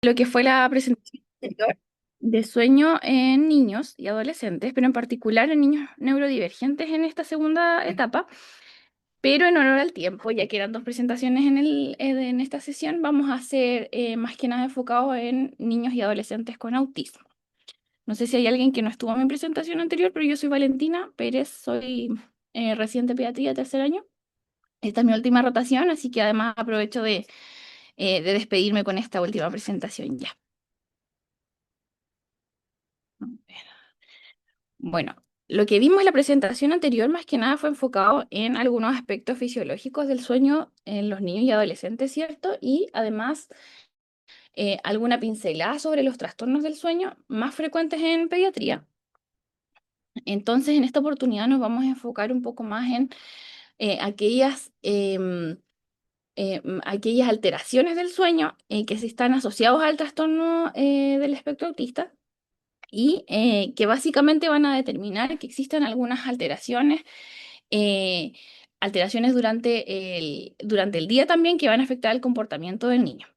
Lo que fue la presentación anterior de sueño en niños y adolescentes, pero en particular en niños neurodivergentes en esta segunda etapa. Pero en honor al tiempo, ya que eran dos presentaciones en esta sesión, vamos a hacer más que nada enfocado en niños y adolescentes con autismo. No sé si hay alguien que no estuvo en mi presentación anterior, pero yo soy Valentina Pérez, soy residente de pediatría, tercer año. Esta es mi última rotación, así que además aprovecho de despedirme con esta última presentación ya. Bueno, lo que vimos en la presentación anterior más que nada fue enfocado en algunos aspectos fisiológicos del sueño en los niños y adolescentes, ¿cierto? Y además alguna pincelada sobre los trastornos del sueño más frecuentes en pediatría. Entonces, en esta oportunidad nos vamos a enfocar un poco más en aquellas alteraciones del sueño que se están asociados al trastorno del espectro autista y que básicamente van a determinar que existen algunas eh, alteraciones durante el día también que van a afectar el comportamiento del niño.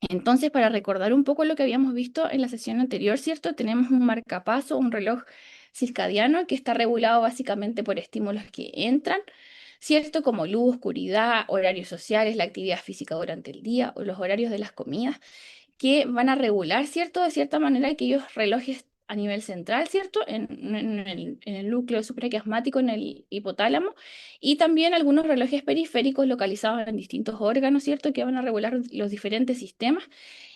Entonces, para recordar un poco lo que habíamos visto en la sesión anterior, ¿cierto? Tenemos un marcapaso, un reloj circadiano que está regulado básicamente por estímulos que entran, ¿cierto? Como luz, oscuridad, horarios sociales, la actividad física durante el día o los horarios de las comidas que van a regular, ¿cierto? De cierta manera, aquellos relojes a nivel central, ¿cierto? En el núcleo supraquiasmático, en el hipotálamo, y también algunos relojes periféricos localizados en distintos órganos, ¿cierto? Que van a regular los diferentes sistemas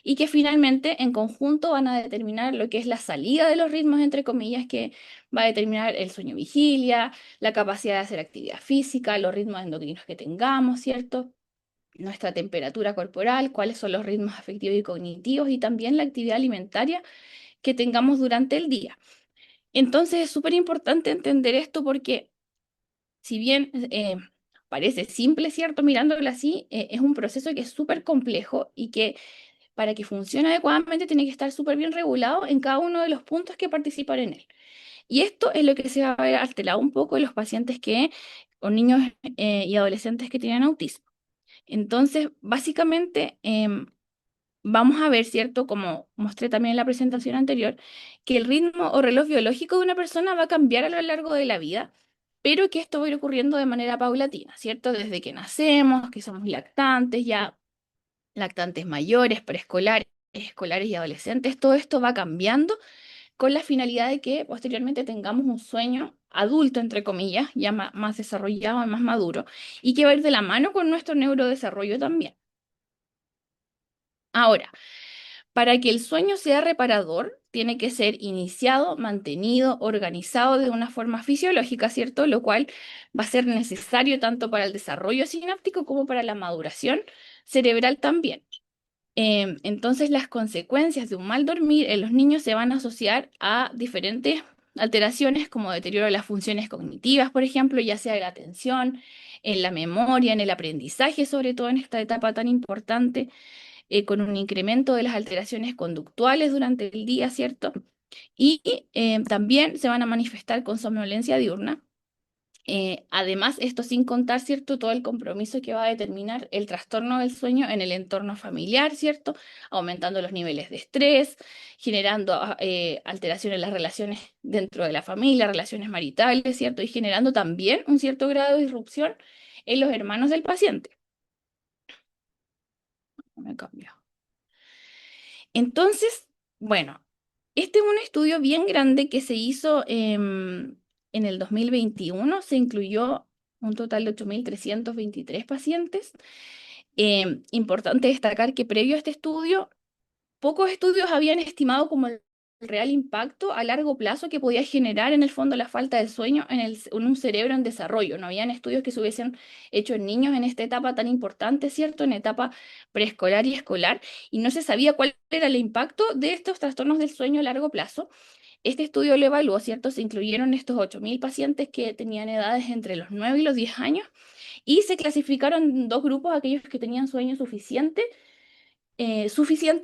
y que finalmente en conjunto van a determinar lo que es la salida de los ritmos, entre comillas, que va a determinar el sueño vigilia, la capacidad de hacer actividad física, los ritmos endocrinos que tengamos, ¿cierto? Nuestra temperatura corporal, cuáles son los ritmos afectivos y cognitivos y también la actividad alimentaria que tengamos durante el día. Entonces es súper importante entender esto porque si bien parece simple, ¿cierto? Mirándolo así, es un proceso que es súper complejo y que para que funcione adecuadamente tiene que estar súper bien regulado en cada uno de los puntos que participan en él. Y esto es lo que se va a ver alterado un poco en los pacientes o niños y adolescentes que tienen autismo. Entonces, básicamente, vamos a ver, ¿cierto? Como mostré también en la presentación anterior, que el ritmo o reloj biológico de una persona va a cambiar a lo largo de la vida, pero que esto va a ir ocurriendo de manera paulatina, ¿cierto? Desde que nacemos, que somos lactantes, ya lactantes mayores, preescolares, escolares y adolescentes, todo esto va cambiando con la finalidad de que posteriormente tengamos un sueño adulto, entre comillas, ya más desarrollado, más maduro, y que va a ir de la mano con nuestro neurodesarrollo también. Ahora, para que el sueño sea reparador, tiene que ser iniciado, mantenido, organizado de una forma fisiológica, ¿cierto? Lo cual va a ser necesario tanto para el desarrollo sináptico como para la maduración cerebral también. Entonces, las consecuencias de un mal dormir en los niños se van a asociar a diferentes alteraciones como deterioro de las funciones cognitivas, por ejemplo, ya sea de la atención, en la memoria, en el aprendizaje, sobre todo en esta etapa tan importante con un incremento de las alteraciones conductuales durante el día, ¿cierto? Y también se van a manifestar con somnolencia diurna. Además, esto sin contar, ¿cierto? Todo el compromiso que va a determinar el trastorno del sueño en el entorno familiar, ¿cierto? Aumentando los niveles de estrés, generando alteraciones en las relaciones dentro de la familia, relaciones maritales, ¿cierto? Y generando también un cierto grado de disrupción en los hermanos del paciente. Me cambió. Entonces, bueno, este es un estudio bien grande que se hizo en el 2021. Se incluyó un total de 8.323 pacientes. Importante destacar que previo a este estudio pocos estudios habían estimado como el real impacto a largo plazo que podía generar en el fondo la falta de sueño en un cerebro en desarrollo. No habían estudios que se hubiesen hecho en niños en esta etapa tan importante, ¿cierto? En etapa preescolar y escolar, y no se sabía cuál era el impacto de estos trastornos del sueño a largo plazo. Este estudio lo evaluó, ¿cierto? Se incluyeron estos 8.000 pacientes que tenían edades entre los 9 y los 10 años y se clasificaron en dos grupos, aquellos que tenían sueño suficiente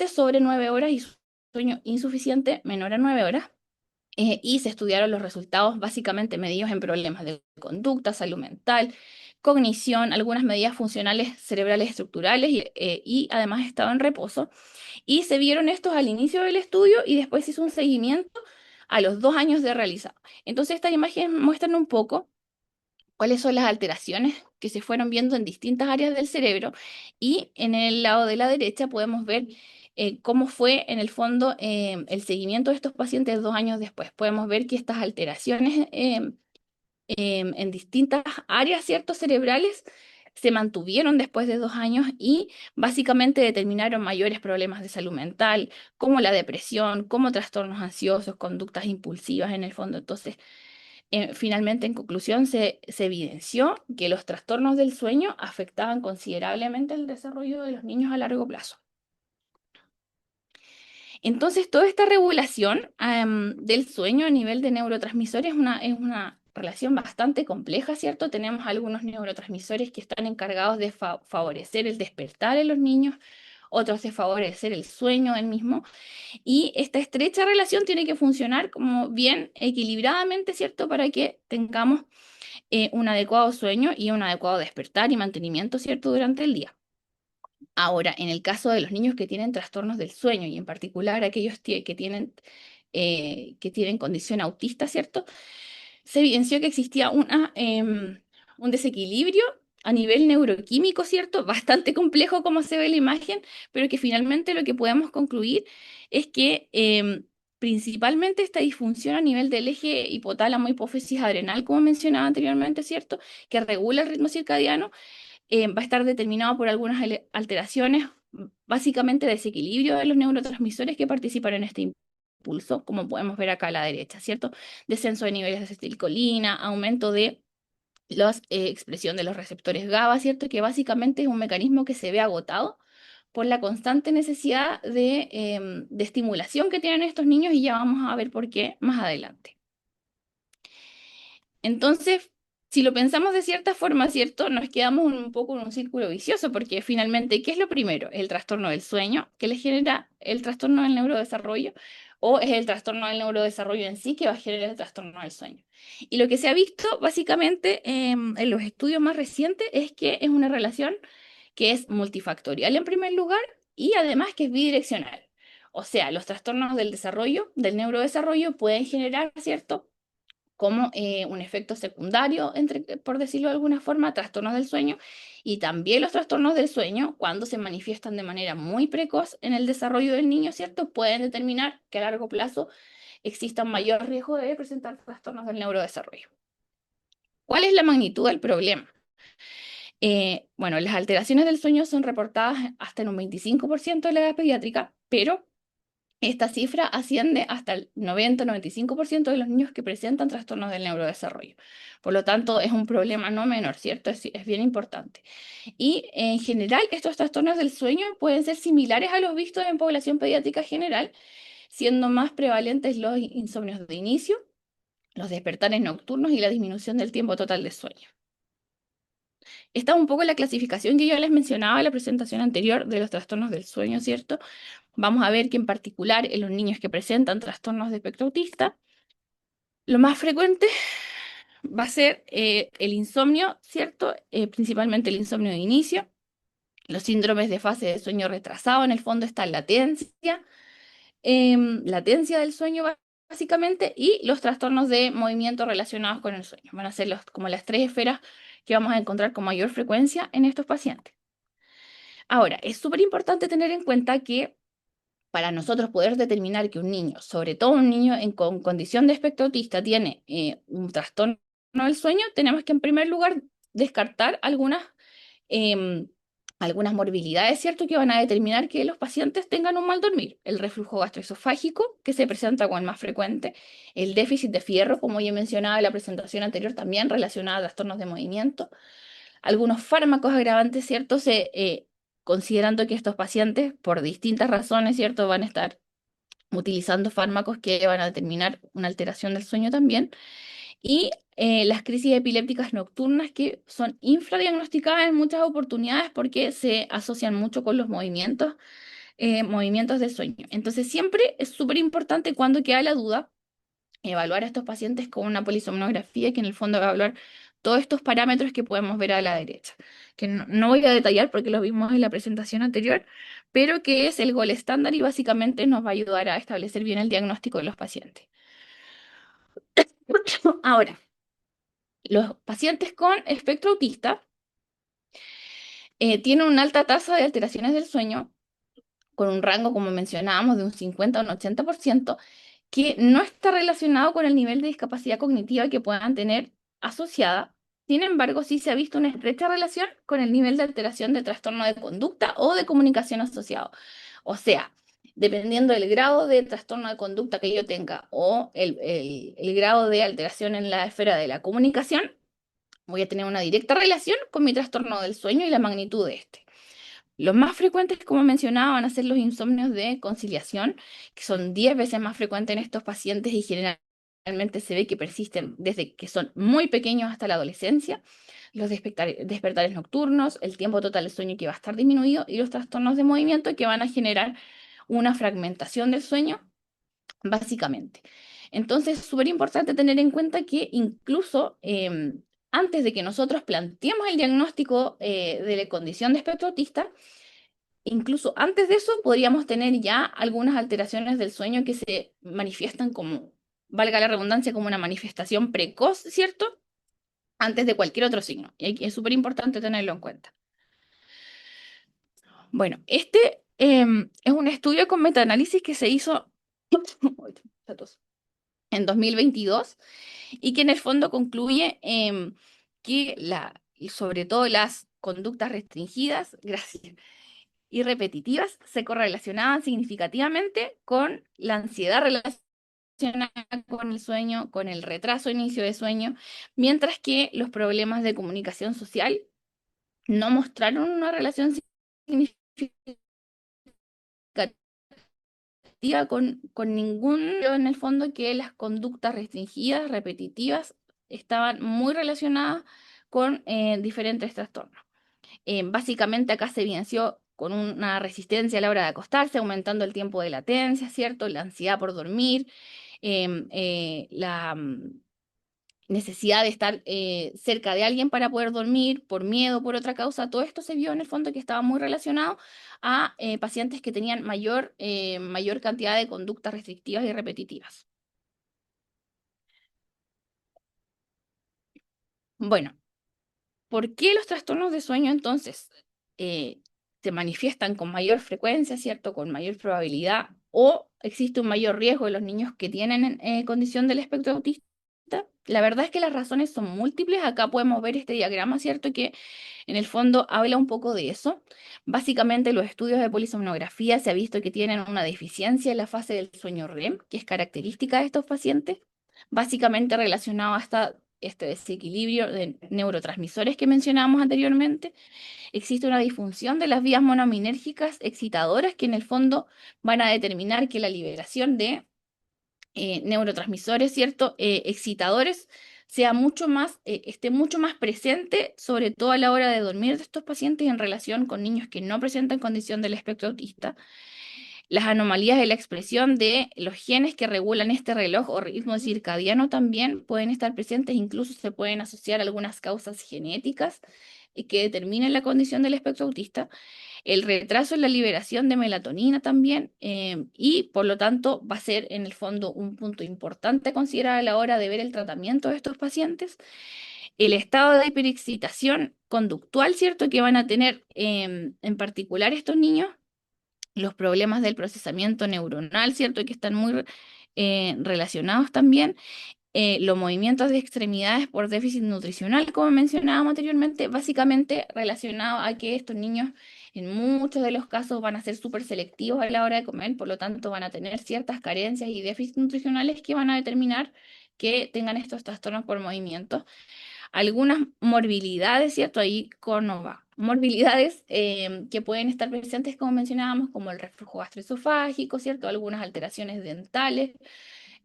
sobre 9 horas y sueño insuficiente menor a 9 horas. Y se estudiaron los resultados básicamente medidos en problemas de conducta, salud mental, cognición, algunas medidas funcionales cerebrales estructurales y además estaba en reposo. Y se vieron estos al inicio del estudio y después se hizo un seguimiento a los 2 años de realizado. Entonces estas imágenes muestran un poco cuáles son las alteraciones que se fueron viendo en distintas áreas del cerebro y en el lado de la derecha podemos ver cómo fue en el fondo el seguimiento de estos pacientes 2 años después. Podemos ver que estas alteraciones en distintas áreas, ¿cierto? Cerebrales se mantuvieron después de 2 años y básicamente determinaron mayores problemas de salud mental, como la depresión, como trastornos ansiosos, conductas impulsivas en el fondo. Entonces, finalmente, en conclusión, se evidenció que los trastornos del sueño afectaban considerablemente el desarrollo de los niños a largo plazo. Entonces, toda esta regulación del sueño a nivel de neurotransmisores es una relación bastante compleja, ¿cierto? Tenemos algunos neurotransmisores que están encargados de favorecer el despertar en los niños, otros de favorecer el sueño del mismo, y esta estrecha relación tiene que funcionar como bien equilibradamente, ¿cierto? Para que tengamos un adecuado sueño y un adecuado despertar y mantenimiento, ¿cierto? Durante el día. Ahora, en el caso de los niños que tienen trastornos del sueño y en particular aquellos que tienen condición autista, ¿cierto? Se evidenció que existía un desequilibrio a nivel neuroquímico, ¿cierto? Bastante complejo como se ve en la imagen, pero que finalmente lo que podemos concluir es que principalmente esta disfunción a nivel del eje hipotálamo hipófisis adrenal, como mencionaba anteriormente, ¿cierto? Que regula el ritmo circadiano, va a estar determinado por algunas alteraciones, básicamente desequilibrio de los neurotransmisores que participan en este impulso, como podemos ver acá a la derecha, ¿cierto? Descenso de niveles de acetilcolina, aumento de la expresión de los receptores GABA, ¿cierto? Que básicamente es un mecanismo que se ve agotado por la constante necesidad de estimulación que tienen estos niños y ya vamos a ver por qué más adelante. Entonces, si lo pensamos de cierta forma, ¿cierto? Nos quedamos un poco en un círculo vicioso, porque finalmente, ¿qué es lo primero? ¿El trastorno del sueño que le genera el trastorno del neurodesarrollo? ¿O es el trastorno del neurodesarrollo en sí que va a generar el trastorno del sueño? Y lo que se ha visto básicamente en los estudios más recientes es que es una relación que es multifactorial en primer lugar y además que es bidireccional. O sea, los trastornos del desarrollo, del neurodesarrollo, pueden generar, ¿cierto? Como un efecto secundario, por decirlo de alguna forma, trastornos del sueño, y también los trastornos del sueño, cuando se manifiestan de manera muy precoz en el desarrollo del niño, ¿cierto? Pueden determinar que a largo plazo exista un mayor riesgo de presentar trastornos del neurodesarrollo. ¿Cuál es la magnitud del problema? Bueno, las alteraciones del sueño son reportadas hasta en un 25% de la edad pediátrica, pero esta cifra asciende hasta el 90-95% de los niños que presentan trastornos del neurodesarrollo. Por lo tanto, es un problema no menor, ¿cierto? Es bien importante. Y en general, estos trastornos del sueño pueden ser similares a los vistos en población pediátrica general, siendo más prevalentes los insomnios de inicio, los despertares nocturnos y la disminución del tiempo total de sueño. Esta es un poco la clasificación que yo les mencionaba en la presentación anterior de los trastornos del sueño, ¿cierto? Vamos a ver que en particular en los niños que presentan trastornos de espectro autista, lo más frecuente va a ser el insomnio, ¿cierto? Principalmente el insomnio de inicio, los síndromes de fase de sueño retrasado, en el fondo está latencia del sueño básicamente, y los trastornos de movimiento relacionados con el sueño. Van a ser como las tres esferas que vamos a encontrar con mayor frecuencia en estos pacientes. Ahora, es súper importante tener en cuenta que para nosotros poder determinar que un niño, sobre todo un niño con condición de espectro autista, tiene un trastorno del sueño, tenemos que en primer lugar descartar em, algunas morbilidades, ¿cierto? Que van a determinar que los pacientes tengan un mal dormir. El reflujo gastroesofágico, que se presenta con el más frecuente, el déficit de fierro, como ya mencionaba en la presentación anterior, también relacionado a trastornos de movimiento, algunos fármacos agravantes, ¿cierto? Considerando que estos pacientes, por distintas razones, ¿cierto?, van a estar utilizando fármacos que van a determinar una alteración del sueño también. Y las crisis epilépticas nocturnas que son infradiagnosticadas en muchas oportunidades porque se asocian mucho con los movimientos del sueño. Entonces siempre es súper importante cuando queda la duda evaluar a estos pacientes con una polisomnografía que en el fondo va a evaluar todos estos parámetros que podemos ver a la derecha, que no voy a detallar porque los vimos en la presentación anterior, pero que es el gol estándar y básicamente nos va a ayudar a establecer bien el diagnóstico de los pacientes. Ahora, los pacientes con espectro autista tienen una alta tasa de alteraciones del sueño, con un rango, como mencionábamos, de un 50 a un 80%, que no está relacionado con el nivel de discapacidad cognitiva que puedan tener asociada. Sin embargo, sí se ha visto una estrecha relación con el nivel de alteración de trastorno de conducta o de comunicación asociado. O sea, dependiendo del grado de trastorno de conducta que yo tenga o el grado de alteración en la esfera de la comunicación, voy a tener una directa relación con mi trastorno del sueño y la magnitud de este. Los más frecuentes, como mencionaba, van a ser los insomnios de conciliación, que son 10 veces más frecuentes en estos pacientes y generalmente se ve que persisten desde que son muy pequeños hasta la adolescencia. Los despertares nocturnos, el tiempo total de sueño que va a estar disminuido y los trastornos de movimiento que van a generar una fragmentación del sueño, básicamente. Entonces, es súper importante tener en cuenta que incluso antes de que nosotros planteemos el diagnóstico de la condición de espectro autista, incluso antes de eso podríamos tener ya algunas alteraciones del sueño que se manifiestan como, valga la redundancia, como una manifestación precoz, ¿cierto? Antes de cualquier otro signo. Y es súper importante tenerlo en cuenta. Bueno, este es un estudio con metaanálisis que se hizo en 2022 y que en el fondo concluye que y sobre todo las conductas restringidas, gracias, y repetitivas se correlacionaban significativamente con la ansiedad relacionada con el sueño, con el retraso de inicio de sueño, mientras que los problemas de comunicación social no mostraron una relación significativa con ningún, en el fondo que las conductas restringidas, repetitivas, estaban muy relacionadas con diferentes trastornos. Básicamente acá se evidenció con una resistencia a la hora de acostarse, aumentando el tiempo de latencia, ¿cierto? La ansiedad por dormir, la necesidad de estar cerca de alguien para poder dormir, por miedo, por otra causa. Todo esto se vio en el fondo que estaba muy relacionado a pacientes que tenían mayor cantidad de conductas restrictivas y repetitivas. Bueno, ¿por qué los trastornos de sueño entonces eh, se manifiestan con mayor frecuencia, ¿cierto? Con mayor probabilidad, o existe un mayor riesgo de los niños que tienen condición del espectro autista? La verdad es que las razones son múltiples. Acá podemos ver este diagrama, ¿cierto? Que en el fondo habla un poco de eso. Básicamente, los estudios de polisomnografía se ha visto que tienen una deficiencia en la fase del sueño REM, que es característica de estos pacientes, básicamente relacionado hasta este desequilibrio de neurotransmisores que mencionábamos anteriormente. Existe una disfunción de las vías monoaminérgicas excitadoras que en el fondo van a determinar que la liberación de neurotransmisores, ¿cierto? Excitadores sea mucho más, esté mucho más presente, sobre todo a la hora de dormir de estos pacientes en relación con niños que no presentan condición del espectro autista. Las anomalías de la expresión de los genes que regulan este reloj o ritmo circadiano también pueden estar presentes, incluso se pueden asociar a algunas causas genéticas que determinen la condición del espectro autista. El retraso en la liberación de melatonina también, y por lo tanto va a ser en el fondo un punto importante a considerar a la hora de ver el tratamiento de estos pacientes. El estado de hiperexcitación conductual, ¿cierto? Que van a tener en particular estos niños, los problemas del procesamiento neuronal, ¿cierto? Que están muy relacionados también, los movimientos de extremidades por déficit nutricional, como mencionábamos anteriormente, básicamente relacionado a que estos niños en muchos de los casos van a ser súper selectivos a la hora de comer, por lo tanto van a tener ciertas carencias y déficits nutricionales que van a determinar que tengan estos trastornos por movimiento. Algunas morbilidades, ¿cierto? Ahí va. Morbilidades que pueden estar presentes, como mencionábamos, como el reflujo gastroesofágico, ¿cierto? Algunas alteraciones dentales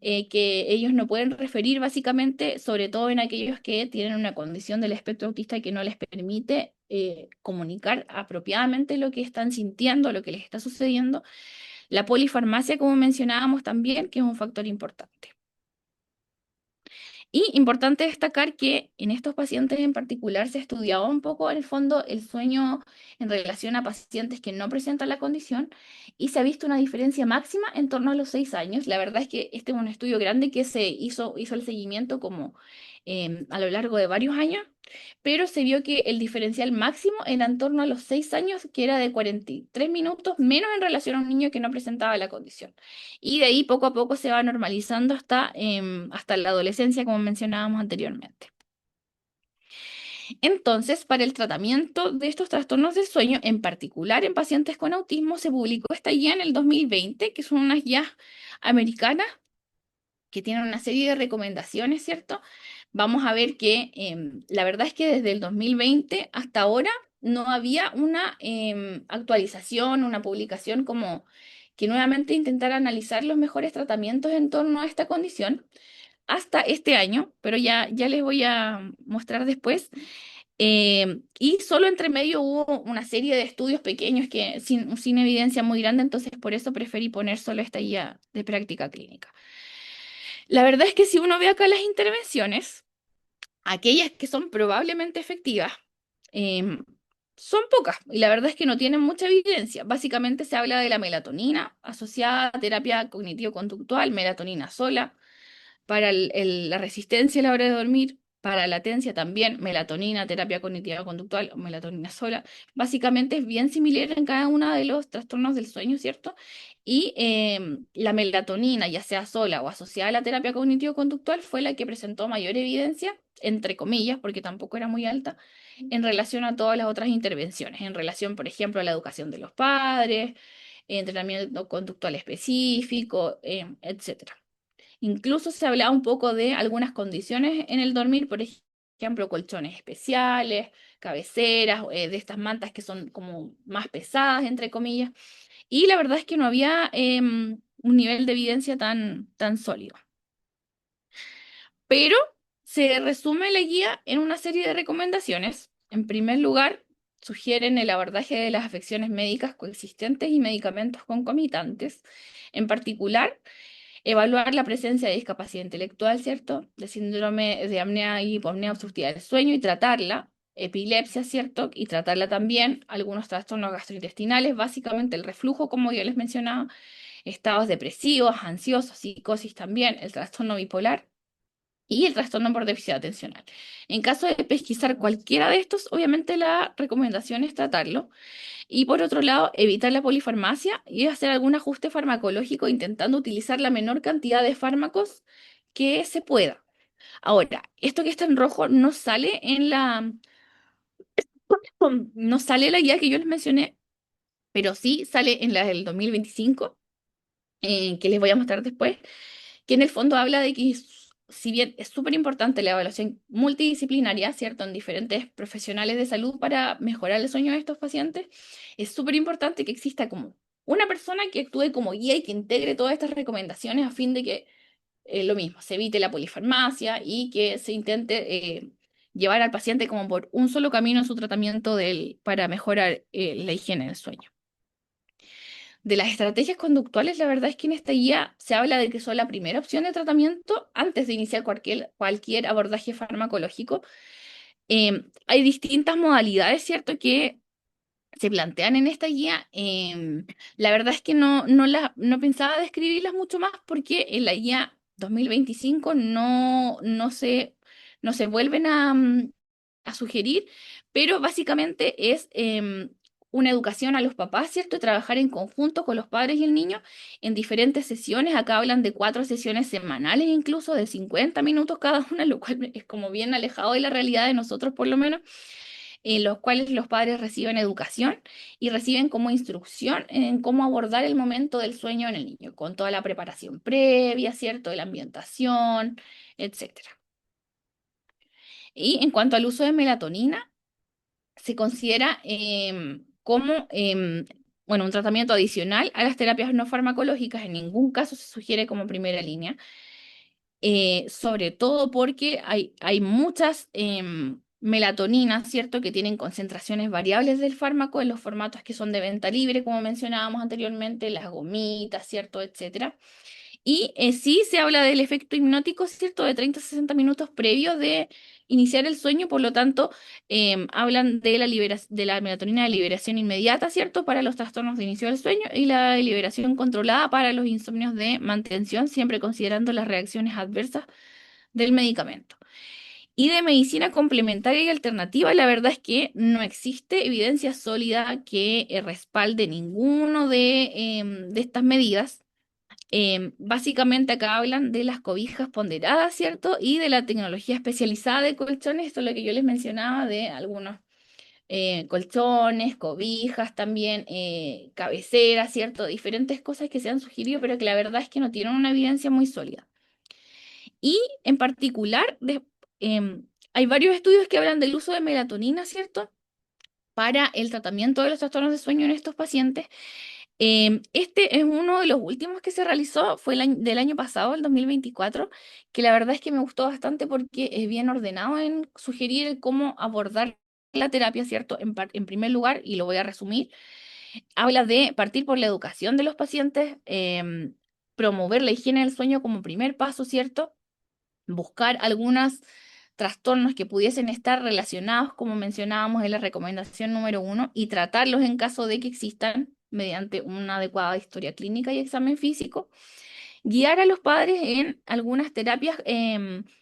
que ellos no pueden referir básicamente, sobre todo en aquellos que tienen una condición del espectro autista que no les permite comunicar apropiadamente lo que están sintiendo, lo que les está sucediendo. La polifarmacia, como mencionábamos también, que es un factor importante. Y importante destacar que en estos pacientes en particular se ha estudiado un poco en el fondo el sueño en relación a pacientes que no presentan la condición y se ha visto una diferencia máxima en torno a los 6 años. La verdad es que este es un estudio grande que hizo el seguimiento como a lo largo de varios años, pero se vio que el diferencial máximo era en torno a los 6 años, que era de 43 minutos menos en relación a un niño que no presentaba la condición. Y de ahí poco a poco se va normalizando hasta la adolescencia, como mencionábamos anteriormente. Entonces, para el tratamiento de estos trastornos del sueño, en particular en pacientes con autismo, se publicó esta guía en el 2020, que son unas guías americanas que tienen una serie de recomendaciones, ¿cierto? Vamos a ver que la verdad es que desde el 2020 hasta ahora no había una actualización, una publicación como que nuevamente intentara analizar los mejores tratamientos en torno a esta condición hasta este año, pero ya les voy a mostrar después. Y solo entre medio hubo una serie de estudios pequeños que sin evidencia muy grande, entonces por eso preferí poner solo esta guía de práctica clínica. La verdad es que si uno ve acá las intervenciones, aquellas que son probablemente efectivas, em, son pocas y la verdad es que no tienen mucha evidencia. Básicamente se habla de la melatonina asociada a terapia cognitivo-conductual, melatonina sola, para la resistencia a la hora de dormir, para latencia también, melatonina, terapia cognitiva conductual o melatonina sola. Básicamente es bien similar en cada uno de los trastornos del sueño, ¿cierto? Y la melatonina, ya sea sola o asociada a la terapia cognitivo conductual, fue la que presentó mayor evidencia, entre comillas, porque tampoco era muy alta, en relación a todas las otras intervenciones, en relación, por ejemplo, a la educación de los padres, entrenamiento conductual específico, etcétera. Incluso se hablaba un poco de algunas condiciones en el dormir, por ejemplo, colchones especiales, cabeceras, de estas mantas que son como más pesadas, entre comillas. Y la verdad es que no había un nivel de evidencia tan sólido. Pero se resume la guía en una serie de recomendaciones. En primer lugar, sugieren el abordaje de las afecciones médicas coexistentes y medicamentos concomitantes. En particular, evaluar la presencia de discapacidad intelectual, ¿cierto? De síndrome de apnea y hipopnea obstructiva del sueño y tratarla, epilepsia, ¿cierto? Y tratarla también, algunos trastornos gastrointestinales, básicamente el reflujo, como yo les mencionaba, estados depresivos, ansiosos, psicosis también, el trastorno bipolar y el trastorno por déficit atencional. En caso de pesquisar cualquiera de estos, obviamente la recomendación es tratarlo. Y por otro lado, evitar la polifarmacia y hacer algún ajuste farmacológico intentando utilizar la menor cantidad de fármacos que se pueda. Ahora, esto que está en rojo no sale en la guía que yo les mencioné, pero sí sale en la del 2025, que les voy a mostrar después, que en el fondo habla de que si bien es súper importante la evaluación multidisciplinaria, ¿cierto?, en diferentes profesionales de salud para mejorar el sueño de estos pacientes, es súper importante que exista como una persona que actúe como guía y que integre todas estas recomendaciones a fin de que lo mismo, se evite la polifarmacia y que se intente llevar al paciente como por un solo camino en su tratamiento para mejorar la higiene del sueño. De las estrategias conductuales, la verdad es que en esta guía se habla de que son la primera opción de tratamiento antes de iniciar cualquier abordaje farmacológico. Hay distintas modalidades, ¿cierto?, que se plantean en esta guía. La verdad es que no pensaba describirlas mucho más porque en la guía 2025 no se vuelven a sugerir, pero básicamente es una educación a los papás, ¿cierto? Trabajar en conjunto con los padres y el niño en diferentes sesiones. Acá hablan de 4 sesiones semanales, incluso de 50 minutos cada una, lo cual es como bien alejado de la realidad de nosotros, por lo menos, en los cuales los padres reciben educación y reciben como instrucción en cómo abordar el momento del sueño en el niño, con toda la preparación previa, ¿cierto? De la ambientación, etcétera. Y en cuanto al uso de melatonina, se considera como bueno, un tratamiento adicional a las terapias no farmacológicas. En ningún caso se sugiere como primera línea, sobre todo porque hay muchas melatoninas, ¿cierto?, que tienen concentraciones variables del fármaco en los formatos que son de venta libre, como mencionábamos anteriormente, las gomitas, ¿cierto?, etcétera. Y sí se habla del efecto hipnótico, ¿cierto? De 30 a 60 minutos previos de iniciar el sueño, por lo tanto, hablan de la de la melatonina de liberación inmediata, ¿cierto? Para los trastornos de inicio del sueño y la de liberación controlada para los insomnios de mantención, siempre considerando las reacciones adversas del medicamento. Y de medicina complementaria y alternativa, la verdad es que no existe evidencia sólida que respalde ninguno de estas medidas. Básicamente acá hablan de las cobijas ponderadas, ¿cierto? Y de la tecnología especializada de colchones, esto es lo que yo les mencionaba de algunos colchones, cobijas también, cabeceras, ¿cierto? Diferentes cosas que se han sugerido, pero que la verdad es que no tienen una evidencia muy sólida. Y en particular, hay varios estudios que hablan del uso de melatonina, ¿cierto? Para el tratamiento de los trastornos de sueño en estos pacientes. Este es uno de los últimos que se realizó, fue del año pasado, el 2024, que la verdad es que me gustó bastante porque es bien ordenado en sugerir el cómo abordar la terapia, ¿cierto? En primer lugar, y lo voy a resumir, habla de partir por la educación de los pacientes, promover la higiene del sueño como primer paso, ¿cierto? Buscar algunos trastornos que pudiesen estar relacionados, como mencionábamos en la recomendación número 1, y tratarlos en caso de que existan mediante una adecuada historia clínica y examen físico. Guiar a los padres en algunas terapias,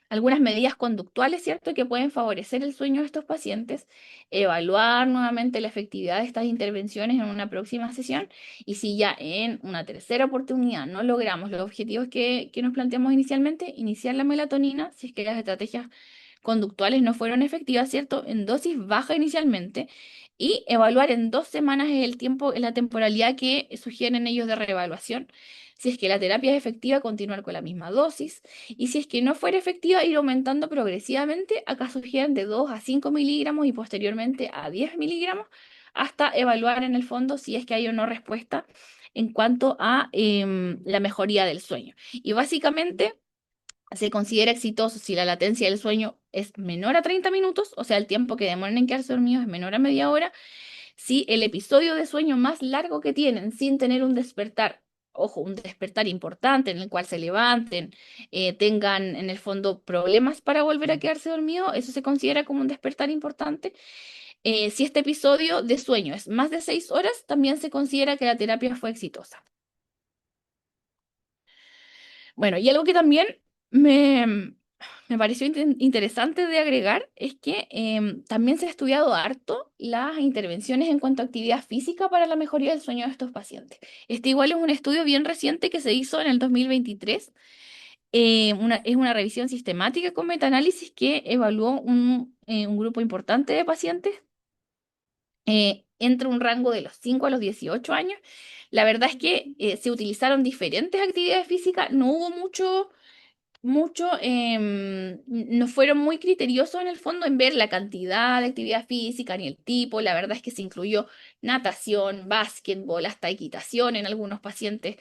algunas medidas conductuales, ¿cierto?, que pueden favorecer el sueño de estos pacientes, evaluar nuevamente la efectividad de estas intervenciones en una próxima sesión y si ya en una tercera oportunidad no logramos los objetivos que nos planteamos inicialmente, iniciar la melatonina, si es que las estrategias conductuales no fueron efectivas, ¿cierto?, en dosis baja inicialmente y evaluar en 2 semanas el tiempo, la temporalidad que sugieren ellos de reevaluación. Si es que la terapia es efectiva, continuar con la misma dosis. Y si es que no fuera efectiva, ir aumentando progresivamente. Acá sugieren de 2 a 5 miligramos y posteriormente a 10 miligramos, hasta evaluar en el fondo si es que hay o no respuesta en cuanto a la mejoría del sueño. Y básicamente se considera exitoso si la latencia del sueño es menor a 30 minutos, o sea, el tiempo que demoran en quedarse dormidos es menor a media hora, si el episodio de sueño más largo que tienen sin tener un despertar, ojo, un despertar importante en el cual se levanten, tengan en el fondo problemas para volver a quedarse dormido, eso se considera como un despertar importante. Si este episodio de sueño es más de 6 horas, también se considera que la terapia fue exitosa. Bueno, y algo que también me, me pareció interesante de agregar es que también se ha estudiado harto las intervenciones en cuanto a actividad física para la mejoría del sueño de estos pacientes. Este igual es un estudio bien reciente que se hizo en el 2023. Es una revisión sistemática con metaanálisis que evaluó un grupo importante de pacientes entre un rango de los 5 a los 18 años. La verdad es que se utilizaron diferentes actividades físicas, no hubo no fueron muy criteriosos en el fondo en ver la cantidad de actividad física ni el tipo. La verdad es que se incluyó natación, básquetbol, hasta equitación en algunos pacientes.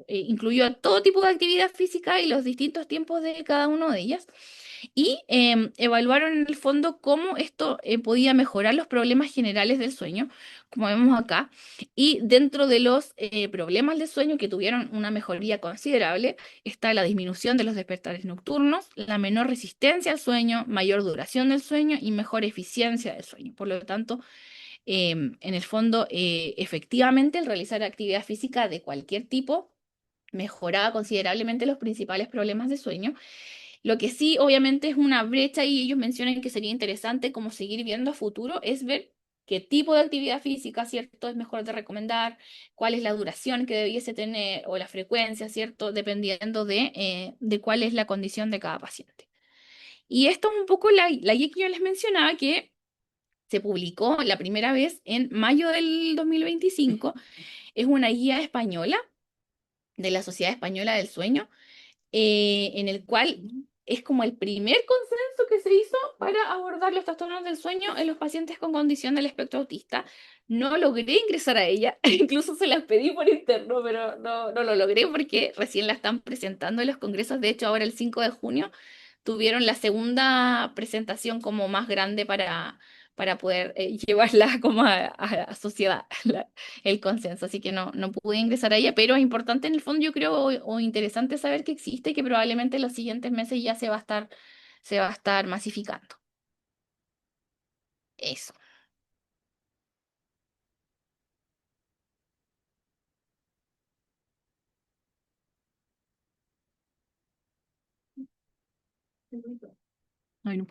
Incluyó todo tipo de actividad física y los distintos tiempos de cada uno de ellas. Y evaluaron en el fondo cómo esto podía mejorar los problemas generales del sueño, como vemos acá. Y dentro de los problemas del sueño que tuvieron una mejoría considerable, está la disminución de los despertares nocturnos, la menor resistencia al sueño, mayor duración del sueño y mejor eficiencia del sueño. Por lo tanto, en el fondo, efectivamente, el realizar actividad física de cualquier tipo mejoraba considerablemente los principales problemas de sueño. Lo que sí, obviamente, es una brecha y ellos mencionan que sería interesante como seguir viendo a futuro, es ver qué tipo de actividad física, ¿cierto? Es mejor de recomendar, cuál es la duración que debiese tener o la frecuencia, ¿cierto? Dependiendo de cuál es la condición de cada paciente. Y esto es un poco la guía que yo les mencionaba que se publicó la primera vez en mayo del 2025. Es una guía española de la Sociedad Española del Sueño en el cual es como el primer consenso que se hizo para abordar los trastornos del sueño en los pacientes con condición del espectro autista. No logré ingresar a ella, incluso se las pedí por interno, pero no lo logré porque recién la están presentando en los congresos. De hecho, ahora el 5 de junio tuvieron la segunda presentación como más grande para poder llevarla como a sociedad, el consenso. Así que no pude ingresar a ella, pero es importante en el fondo, yo creo, o interesante saber que existe y que probablemente en los siguientes meses ya se va a estar masificando. Eso. Ay, no puedo.